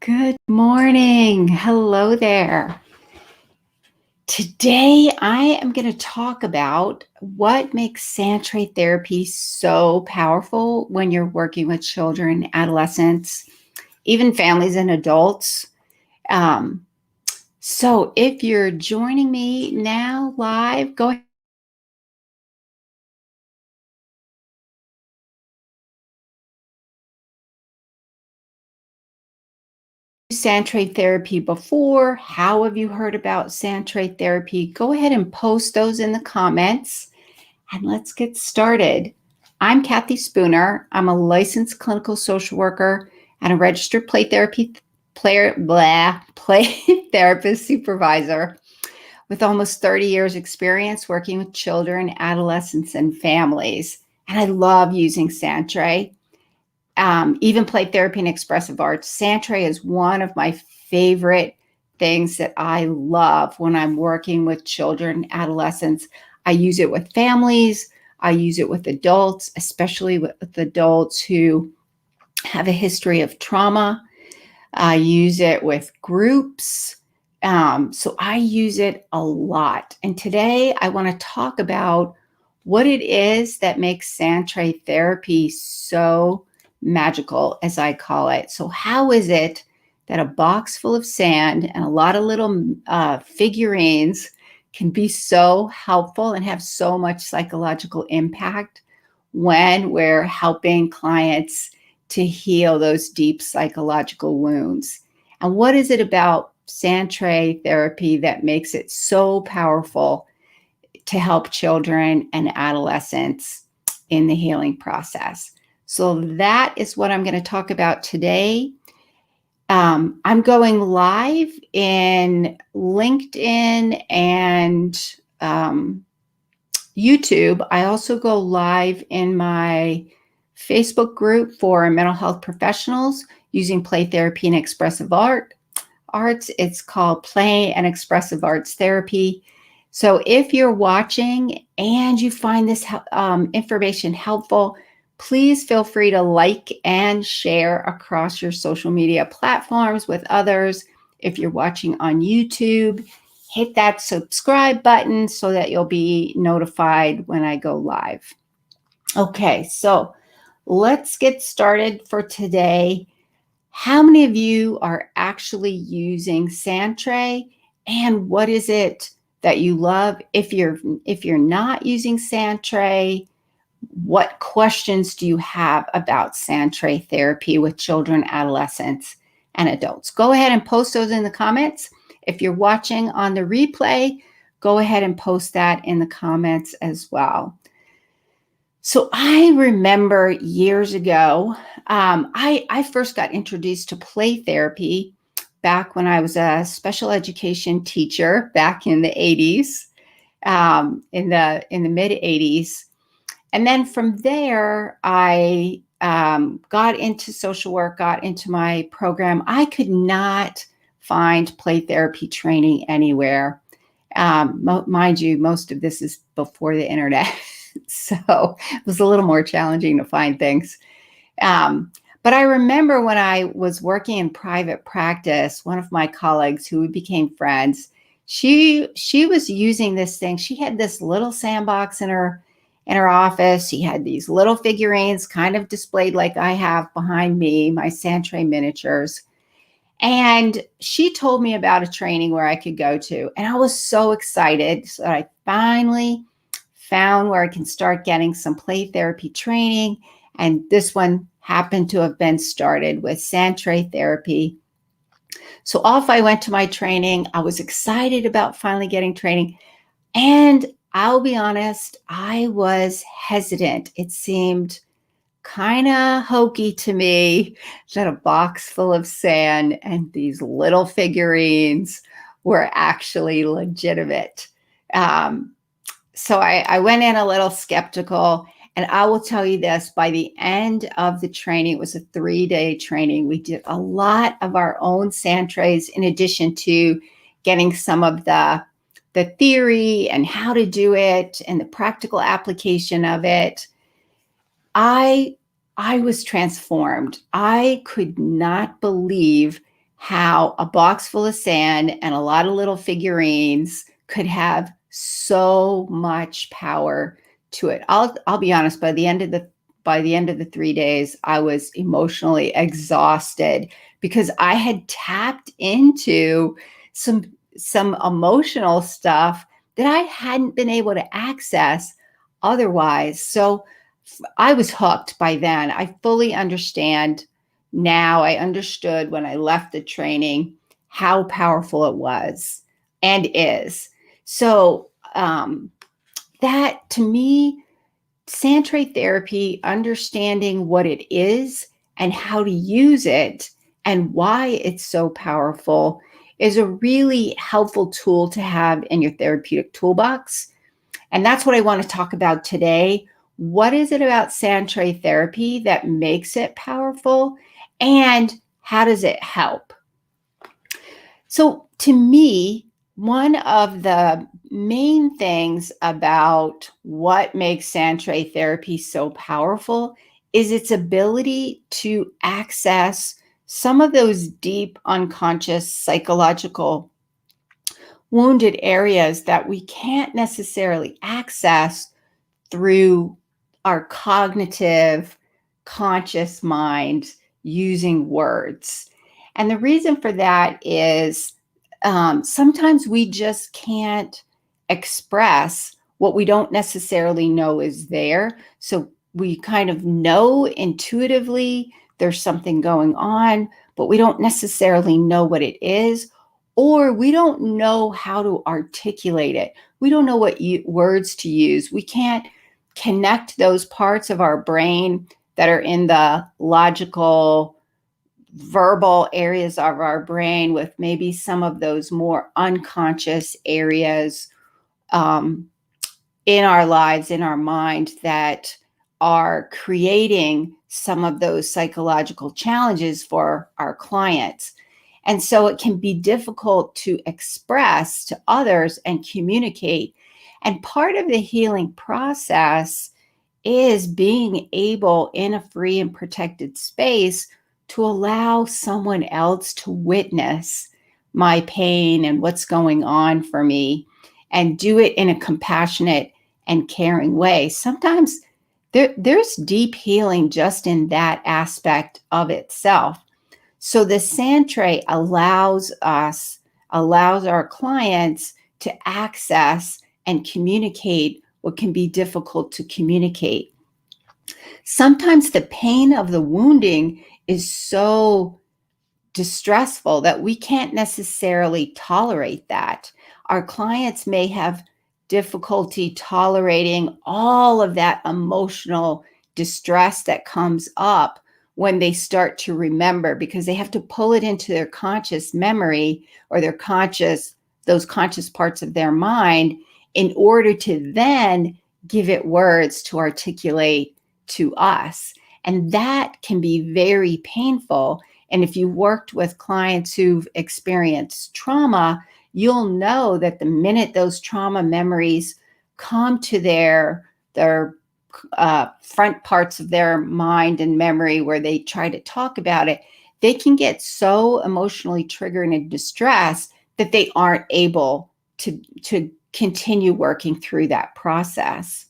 Good morning. Hello there. Today, I am going to talk about what makes Sandtray therapy so powerful when you're working with children, adolescents, even families and adults. So if you're joining me now live, go ahead. Sandtray therapy before? How have you heard about Sandtray therapy? Go ahead and post those in the comments. And let's get started. I'm Kathy Spooner. I'm a licensed clinical social worker and a registered play therapist supervisor with almost 30 years experience working with children, adolescents, and families. And I love using Sandtray. Even play therapy and expressive arts. Sandtray is one of my favorite things that I love when I'm working with children, adolescents. I use it with families. I use it with adults, especially with adults who have a history of trauma. I use it with groups. So I use it a lot. And today I want to talk about what it is that makes Sandtray therapy so magical, as I call it. So how is it that a box full of sand and a lot of little figurines can be so helpful and have so much psychological impact when we're helping clients to heal those deep psychological wounds? And what is it about Sandtray therapy that makes it so powerful to help children and adolescents in the healing process? So that is what I'm going to talk about today. I'm going live in LinkedIn and YouTube. I also go live in my Facebook group for mental health professionals using play therapy and expressive arts. It's called Play and Expressive Arts Therapy. So if you're watching and you find this information helpful, please feel free to like and share across your social media platforms with others. If you're watching on YouTube, hit that subscribe button so that you'll be notified when I go live. Okay, so let's get started for today. How many of you are actually using Sandtray, and what is it that you love? If you're not using Sandtray, what questions do you have about Sandtray therapy with children, adolescents, and adults? Go ahead and post those in the comments. If you're watching on the replay, go ahead and post that in the comments as well. So I remember years ago, I first got introduced to play therapy back when I was a special education teacher back in the 80s, in the mid 80s. And then from there, I got into social work, got into my program. I could not find play therapy training anywhere. Mind you, most of this is before the internet. So it was a little more challenging to find things. But I remember when I was working in private practice, one of my colleagues who we became friends, she was using this thing. She had this little sandbox in her office. She had these little figurines kind of displayed like I have behind me, my Sandtray miniatures. And she told me about a training where I could go to. And I was so excited. So I finally found where I can start getting some play therapy training. And this one happened to have been started with Sandtray therapy. So off I went to my training. I was excited about finally getting training. And I'll be honest, I was hesitant. It seemed kind of hokey to me that a box full of sand and these little figurines were actually legitimate. So I went in a little skeptical, and I will tell you this, by the end of the training, it was a 3-day training. We did a lot of our own Sandtrays in addition to getting some of the theory and how to do it and the practical application of it. I was transformed. I could not believe how a box full of sand and a lot of little figurines could have so much power to it. I'll be honest, by the end of the 3 days, I was emotionally exhausted because I had tapped into some emotional stuff that I hadn't been able to access otherwise. So I was hooked by then. I fully understand now. I understood when I left the training how powerful it was and is. So that to me, sand tray therapy, understanding what it is and how to use it and why it's so powerful is a really helpful tool to have in your therapeutic toolbox. And that's what I want to talk about today. What is it about sand tray therapy that makes it powerful? And how does it help? So, to me, one of the main things about what makes sand tray therapy so powerful is its ability to access some of those deep unconscious psychological wounded areas that we can't necessarily access through our cognitive, conscious mind using words. And the reason for that is sometimes we just can't express what we don't necessarily know is there. So we kind of know intuitively there's something going on, but we don't necessarily know what it is, or we don't know how to articulate it. We don't know what words to use. We can't connect those parts of our brain that are in the logical, verbal areas of our brain with maybe some of those more unconscious areas in our lives, in our mind, that are creating some of those psychological challenges for our clients. And so it can be difficult to express to others and communicate. And part of the healing process is being able, in a free and protected space, to allow someone else to witness my pain and what's going on for me, and do it in a compassionate and caring way. Sometimes there's deep healing just in that aspect of itself. So the sand tray allows our clients to access and communicate what can be difficult to communicate. Sometimes the pain of the wounding is so distressful that we can't necessarily tolerate that. Our clients may have difficulty tolerating all of that emotional distress that comes up when they start to remember, because they have to pull it into their conscious memory or those conscious parts of their mind in order to then give it words to articulate to us. And that can be very painful. And if you worked with clients who've experienced trauma, you'll know that the minute those trauma memories come to their front parts of their mind and memory where they try to talk about it, they can get so emotionally triggered and distressed that they aren't able to continue working through that process.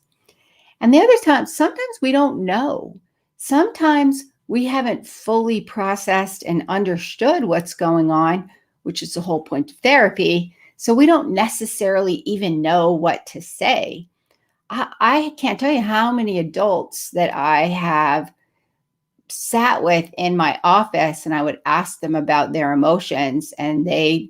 And the other time, sometimes we don't know. Sometimes we haven't fully processed and understood what's going on, which is the whole point of therapy. So we don't necessarily even know what to say. I can't tell you how many adults that I have sat with in my office, and I would ask them about their emotions, and they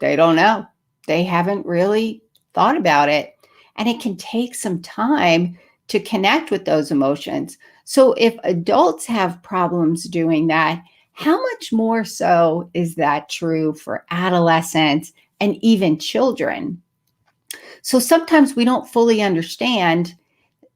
don't know. They haven't really thought about it. And it can take some time to connect with those emotions. So if adults have problems doing that, how much more so is that true for adolescents and even children? So sometimes we don't fully understand,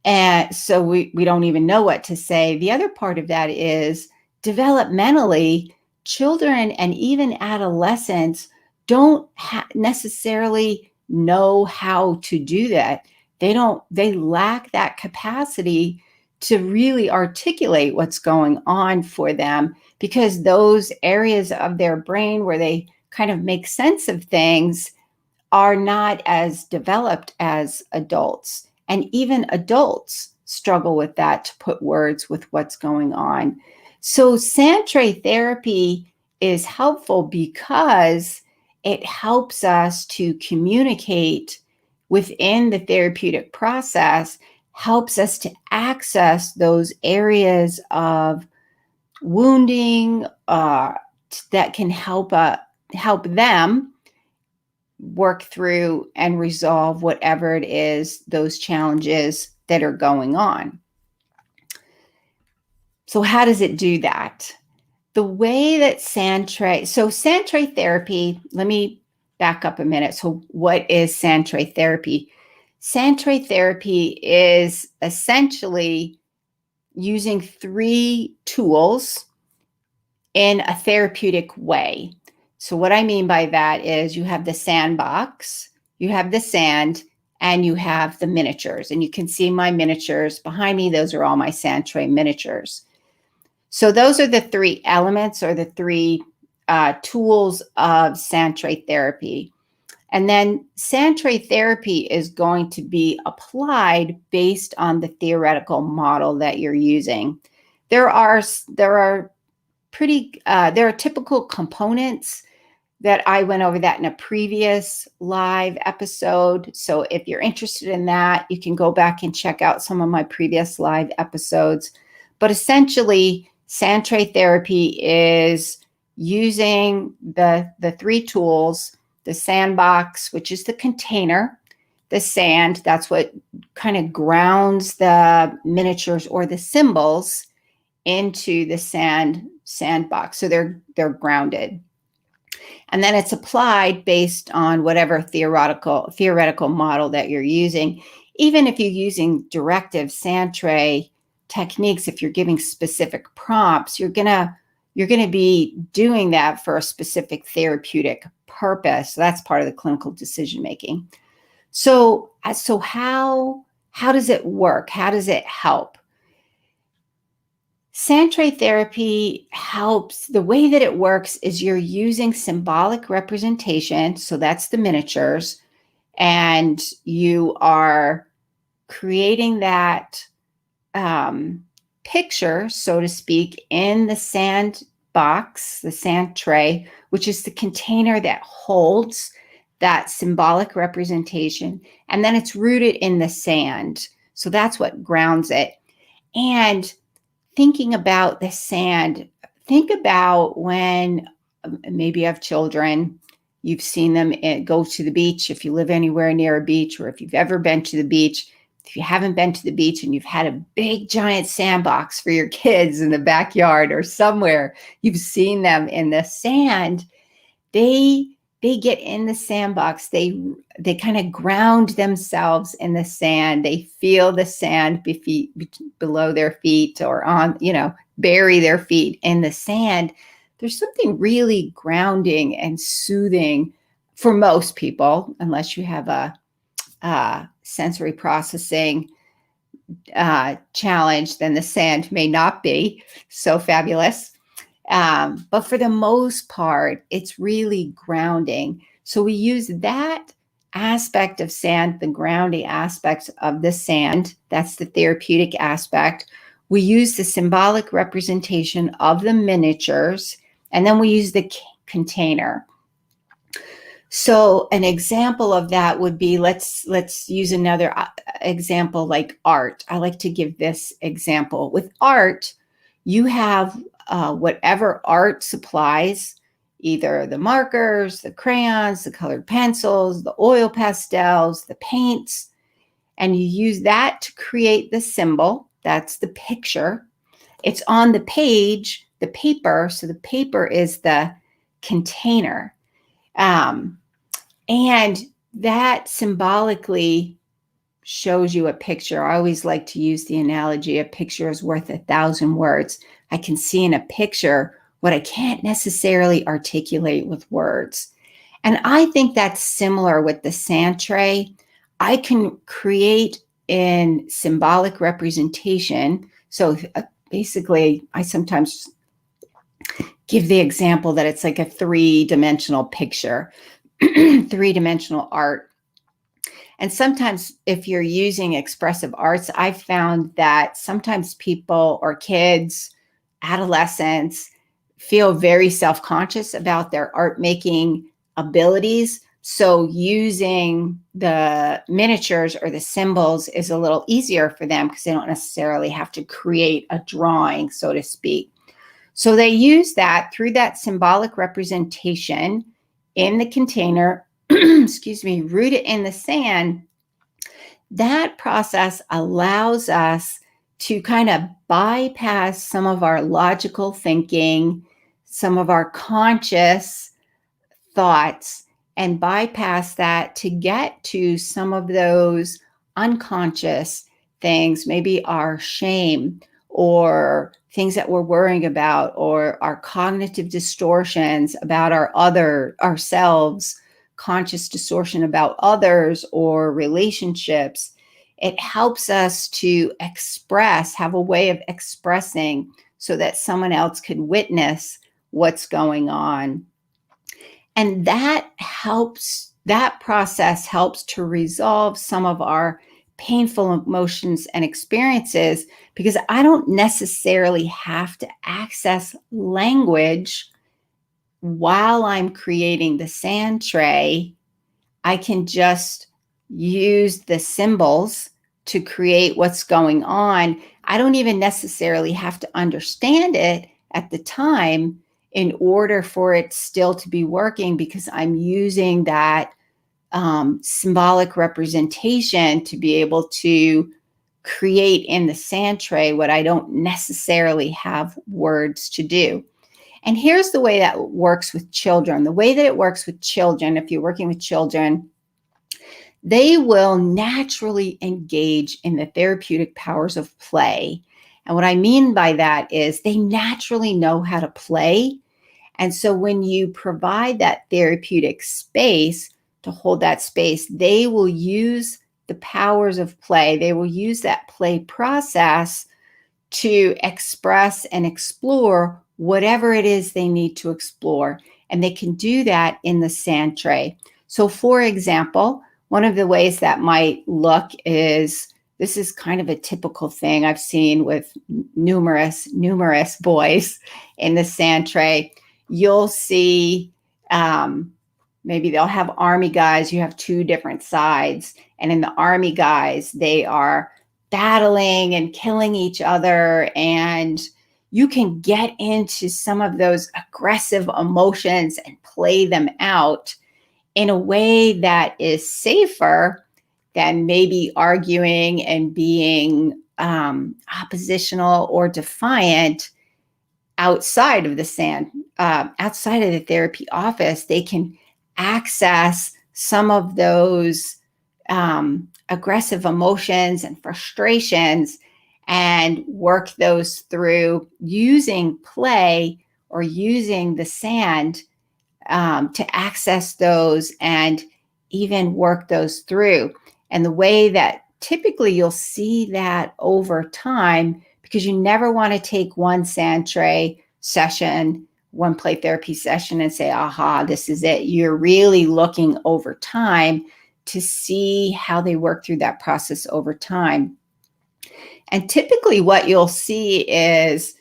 and so we don't even know what to say. The other part of that is developmentally, children and even adolescents don't necessarily know how to do that. They lack that capacity to really articulate what's going on for them, because those areas of their brain where they kind of make sense of things are not as developed as adults. And even adults struggle with that, to put words with what's going on. So sand tray therapy is helpful because it helps us to communicate within the therapeutic process, helps us to access those areas of wounding that can help them work through and resolve whatever it is, those challenges that are going on. So how does it do that? The way that sand tray therapy, let me back up a minute. So what is sand tray therapy? Sand tray therapy is essentially using 3 tools in a therapeutic way. So what I mean by that is you have the sandbox, you have the sand, and you have the miniatures. And you can see my miniatures behind me. Those are all my sand tray miniatures. So those are the 3 elements, or the 3 tools of sand tray therapy. And then sand tray therapy is going to be applied based on the theoretical model that you're using. There are typical components that I went over that in a previous live episode. So if you're interested in that, you can go back and check out some of my previous live episodes. But essentially, sand tray therapy is using the 3 tools: the sandbox, which is the container; the sand, that's what kind of grounds the miniatures or the symbols into the sandbox. So they're grounded. And then it's applied based on whatever theoretical model that you're using. Even if you're using directive sand tray techniques, if you're giving specific prompts, you're gonna be doing that for a specific therapeutic purpose. So that's part of the clinical decision making. So how does it work? How does it help? Sand tray therapy helps. The way that it works is you're using symbolic representation. So that's the miniatures. And you are creating that picture, so to speak, in the sandbox, the sand tray, which is the container that holds that symbolic representation. And then it's rooted in the sand. So that's what grounds it. And thinking about the sand, think about when maybe you have children, you've seen them go to the beach, if you live anywhere near a beach, or if you've ever been to the beach. If you haven't been to the beach and you've had a big giant sandbox for your kids in the backyard or somewhere, you've seen them in the sand, they get in the sandbox. They kind of ground themselves in the sand. They feel the sand below their feet, or bury their feet in the sand. There's something really grounding and soothing for most people, unless you have a sensory processing challenge, then the sand may not be so fabulous. But for the most part, it's really grounding. So we use that aspect of sand, the grounding aspect of the sand. That's the therapeutic aspect. We use the symbolic representation of the miniatures, and then we use the container. So an example of that would be, let's use another example, like art. I like to give this example. With art, you have whatever art supplies, either the markers, the crayons, the colored pencils, the oil pastels, the paints, and you use that to create the symbol. That's the picture. It's on the page, the paper. So the paper is the container. And that symbolically shows you a picture. I always like to use the analogy, a picture is worth 1,000 words. I can see in a picture what I can't necessarily articulate with words. And I think that's similar with the sand tray. I can create in symbolic representation. So basically, I sometimes give the example that it's like a three-dimensional picture, three-dimensional art. And sometimes if you're using expressive arts, I've found that sometimes people or kids, adolescents, feel very self-conscious about their art making abilities. So using the miniatures or the symbols is a little easier for them because they don't necessarily have to create a drawing, so to speak. So they use that through that symbolic representation in the container, excuse me, root it in the sand. That process allows us to kind of bypass some of our logical thinking, some of our conscious thoughts, and bypass that to get to some of those unconscious things, maybe our shame or things that we're worrying about, or our cognitive distortions about ourselves, conscious distortion about others or relationships. It helps us to have a way of expressing so that someone else can witness what's going on. And that process helps to resolve some of our painful emotions and experiences, because I don't necessarily have to access language while I'm creating the sand tray. I can just use the symbols to create what's going on. I don't even necessarily have to understand it at the time in order for it still to be working, because I'm using that symbolic representation to be able to create in the sand tray what I don't necessarily have words to do. And here's the way that works with children. The way that it works with children, if you're working with children, they will naturally engage in the therapeutic powers of play. And what I mean by that is they naturally know how to play. And so when you provide that therapeutic space to hold that space, they will use the powers of play. They will use that play process to express and explore whatever it is they need to explore. And they can do that in the sand tray. So for example, one of the ways that might look is, this is kind of a typical thing I've seen with numerous boys in the sand tray. You'll see maybe they'll have army guys. You have two different sides. And in the army guys, they are battling and killing each other. And you can get into some of those aggressive emotions and play them out in a way that is safer than maybe arguing and being oppositional or defiant outside of outside of the therapy office. They can access some of those aggressive emotions and frustrations and work those through using play or using the sand to access those and even work those through. And the way that typically you'll see that over time, because you never want to take one sand tray session, one play therapy session and say, aha, this is it. You're really looking over time to see how they work through that process over time. And typically what you'll see is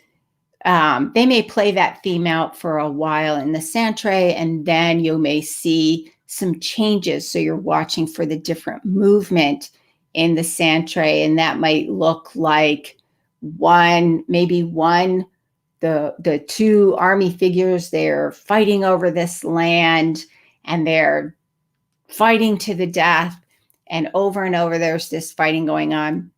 they may play that theme out for a while in the sand tray, and then you may see some changes. So you're watching for the different movement in the sand tray, and that might look like the two army figures, they're fighting over this land and they're fighting to the death, and over there's this fighting going on.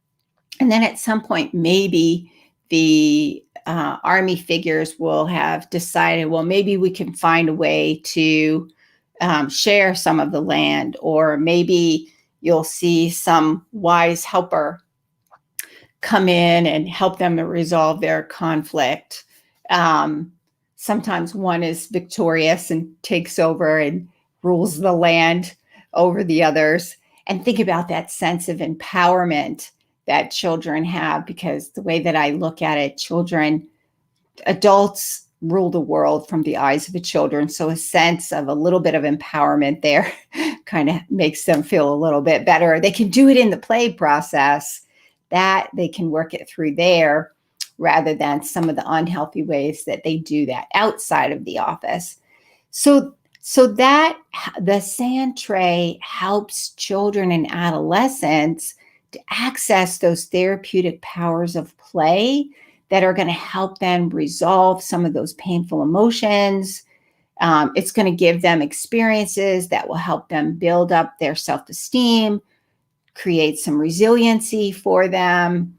And then at some point, maybe the army figures will have decided, well, maybe we can find a way to share some of the land, or maybe you'll see some wise helper come in and help them to resolve their conflict. Sometimes one is victorious and takes over and rules the land over the others. And think about that sense of empowerment that children have, because the way that I look at it, adults rule the world from the eyes of the children. So a sense of a little bit of empowerment there kind of makes them feel a little bit better. They can do it in the play process, that they can work it through there rather than some of the unhealthy ways that they do that outside of the office. So that the sand tray helps children and adolescents to access those therapeutic powers of play that are going to help them resolve some of those painful emotions. It's going to give them experiences that will help them build up their self-esteem, create some resiliency for them,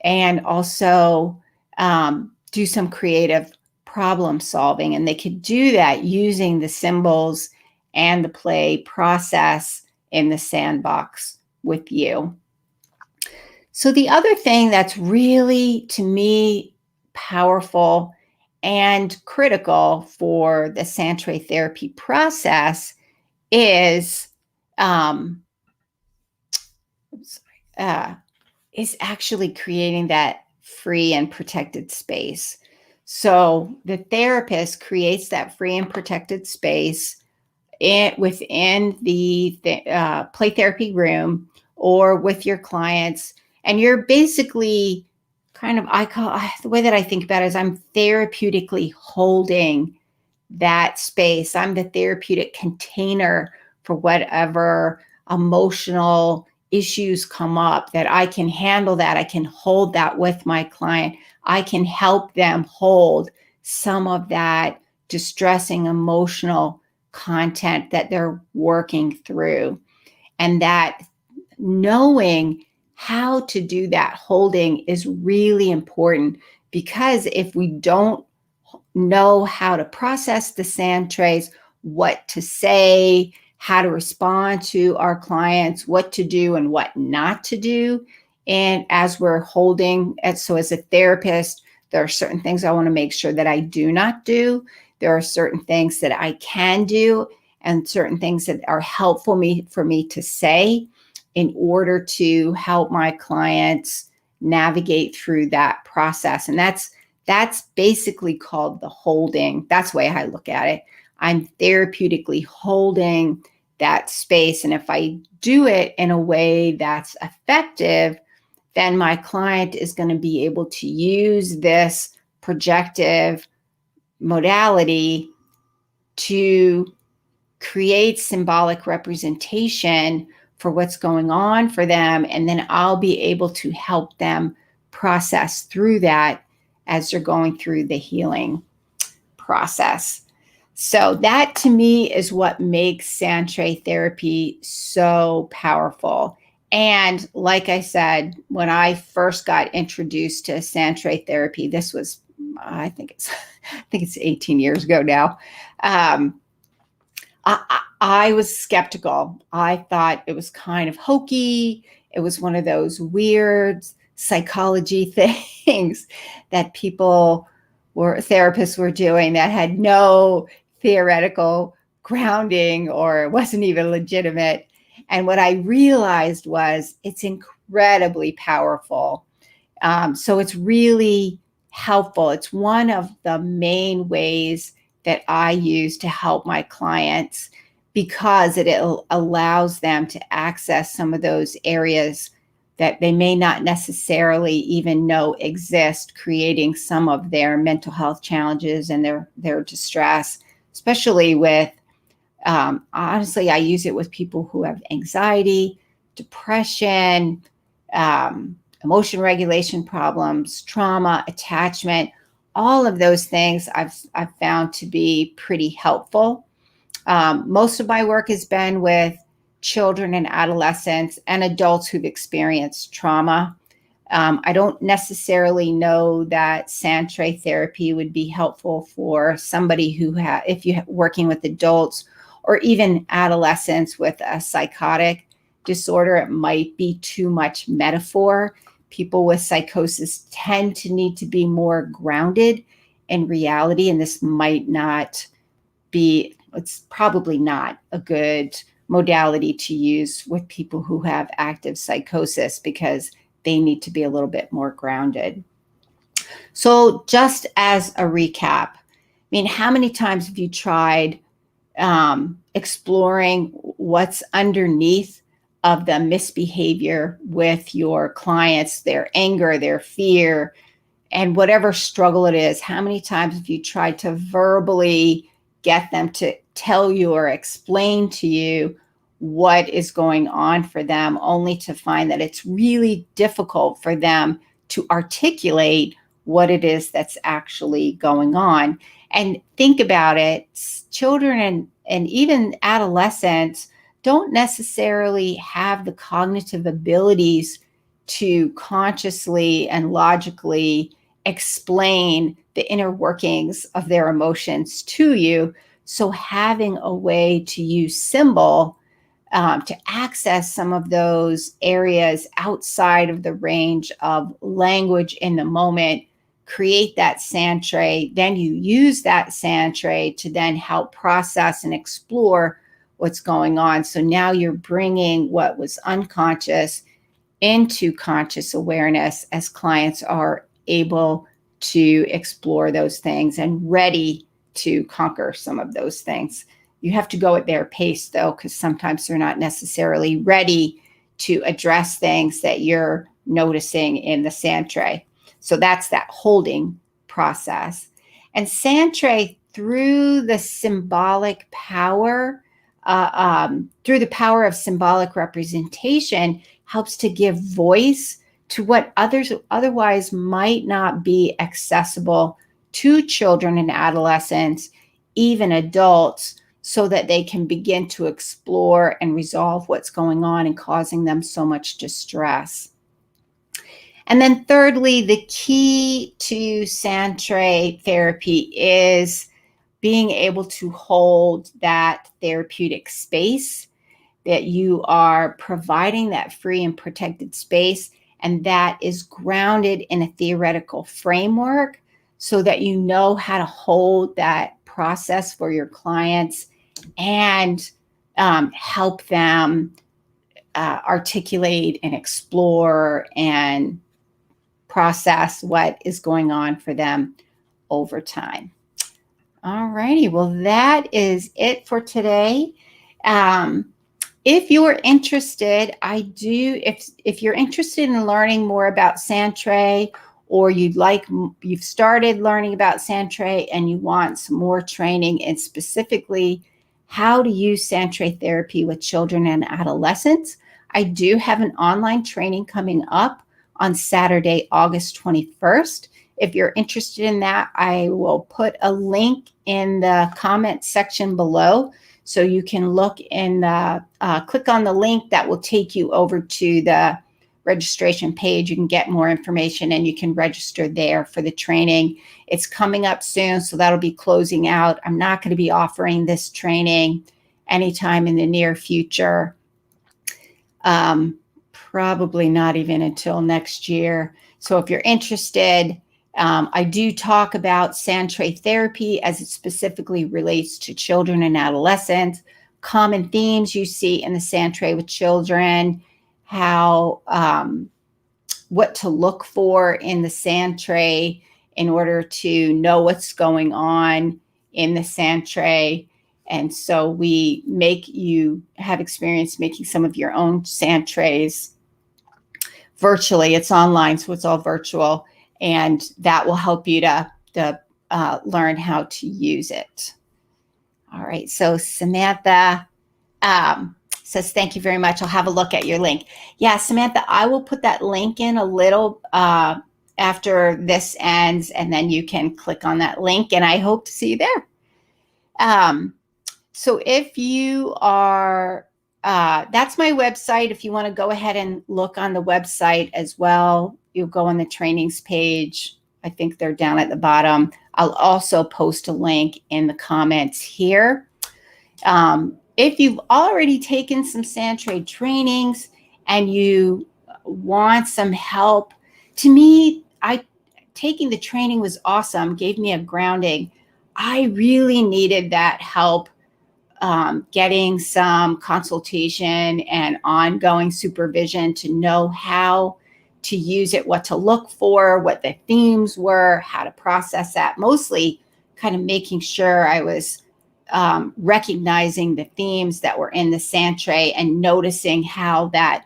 and also do some creative problem solving. And they could do that using the symbols and the play process in the sandbox with you. So the other thing that's really, to me, powerful and critical for the sand tray therapy process is uh, is actually creating that free and protected space. So the therapist creates that free and protected space within the play therapy room or with your clients. And you're basically the way that I think about it is I'm therapeutically holding that space. I'm the therapeutic container for whatever emotional issues come up, that I can handle that. I can hold that with my client. I can help them hold some of that distressing emotional content that they're working through. And that knowing how to do that holding is really important, because if we don't know how to process the sand trays, what to say, how to respond to our clients, what to do and what not to do. And as we're holding, so as a therapist, there are certain things I want to make sure that I do not do. There are certain things that I can do and certain things that are helpful for me to say in order to help my clients navigate through that process. And that's basically called the holding. That's the way I look at it. I'm therapeutically holding that space. And if I do it in a way that's effective, then my client is going to be able to use this projective modality to create symbolic representation for what's going on for them. And then I'll be able to help them process through that as they're going through the healing process. So that, to me, is what makes sand tray therapy so powerful. And like I said, when I first got introduced to sand tray therapy, this was, I think it's 18 years ago now. I was skeptical. I thought it was kind of hokey. It was one of those weird psychology things that therapists were doing that had no theoretical grounding or wasn't even legitimate. And what I realized was it's incredibly powerful. So it's really helpful. It's one of the main ways that I use to help my clients, because it allows them to access some of those areas that they may not necessarily even know exist, creating some of their mental health challenges and their distress, especially with, honestly, I use it with people who have anxiety, depression, emotion regulation problems, trauma, attachment. All of those things I've found to be pretty helpful. Most of my work has been with children and adolescents and adults who've experienced trauma. I don't necessarily know that sand tray therapy would be helpful for somebody if you're working with adults or even adolescents with a psychotic disorder. It might be too much metaphor. People with psychosis tend to need to be more grounded in reality, and this might not be, it's probably not a good modality to use with people who have active psychosis, because they need to be a little bit more grounded. So just as a recap, I mean, how many times have you tried exploring what's underneath of the misbehavior with your clients, their anger, their fear, and whatever struggle it is? How many times have you tried to verbally get them to tell you or explain to you what is going on for them, only to find that it's really difficult for them to articulate what it is that's actually going on? And think about it, children and even adolescents don't necessarily have the cognitive abilities to consciously and logically explain the inner workings of their emotions to you. So having a way to use symbol to access some of those areas outside of the range of language in the moment, create that sand tray, then you use that sand tray to then help process and explore what's going on. So now you're bringing what was unconscious into conscious awareness as clients are able to explore those things and ready to conquer some of those things. You have to go at their pace, though, because sometimes they're not necessarily ready to address things that you're noticing in the sand tray. So that's that holding process. And sand tray, through the symbolic power, through the power of symbolic representation, helps to give voice to what others otherwise might not be accessible to children and adolescents, even adults, so that they can begin to explore and resolve what's going on and causing them so much distress. And then thirdly, the key to sand tray therapy is being able to hold that therapeutic space, that you are providing that free and protected space, and that is grounded in a theoretical framework so that you know how to hold that process for your clients and help them articulate and explore and process what is going on for them over time. All righty, well, that is it for today. If you're interested, if you're interested in learning more about sand tray, or you've started learning about sand tray and you want some more training in specifically how to use sand tray therapy with children and adolescents, I do have an online training coming up on Saturday, August 21st. If you're interested in that, I will put a link in the comment section below. So you can look and click on the link that will take you over to the registration page. You can get more information and you can register there for the training. It's coming up soon, so that'll be closing out. I'm not going to be offering this training anytime in the near future. Probably not even until next year. So if you're interested, I do talk about sand tray therapy as it specifically relates to children and adolescents, common themes you see in the sand tray with children, how what to look for in the sand tray in order to know what's going on in the sand tray. And so we make you have experience making some of your own sand trays virtually. It's online, so it's all virtual. And that will help you to learn how to use it. All right, so Samantha says, thank you very much. I'll have a look at your link. Yeah, Samantha, I will put that link in a little after this ends, and then you can click on that link, and I hope to see you there. So if you are, that's my website. If you want to go ahead and look on the website as well, you'll go on the trainings page. I think they're down at the bottom. I'll also post a link in the comments here. If you've already taken some sand tray trainings and you want some help, to me, taking the training was awesome, gave me a grounding. I really needed that help getting some consultation and ongoing supervision to know how to use it, what to look for, what the themes were, how to process that. Mostly kind of making sure I was recognizing the themes that were in the sand tray and noticing how that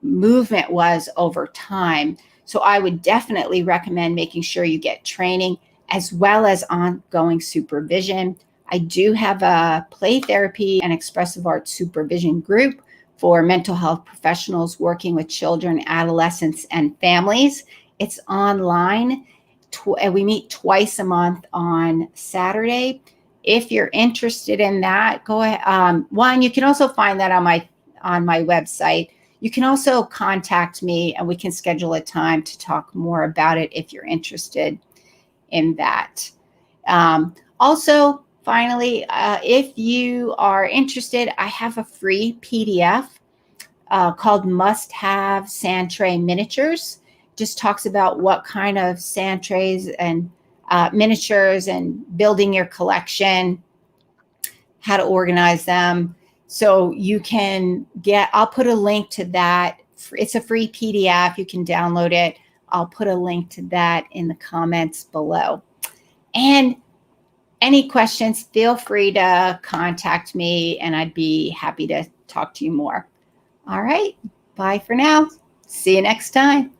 movement was over time. So I would definitely recommend making sure you get training as well as ongoing supervision. I do have a play therapy and expressive arts supervision group for mental health professionals working with children, adolescents, and families. It's online. We meet twice a month on Saturday. If you're interested in that, go ahead. One, you can also find that on my website. You can also contact me and we can schedule a time to talk more about it if you're interested in that. Also, finally, if you are interested, I have a free PDF called Must Have Sand Tray Miniatures. Just talks about what kind of sand trays and miniatures and building your collection, how to organize them. So you can I'll put a link to that. It's a free PDF. You can download it. I'll put a link to that in the comments below. And any questions, feel free to contact me and I'd be happy to talk to you more. All right. Bye for now. See you next time.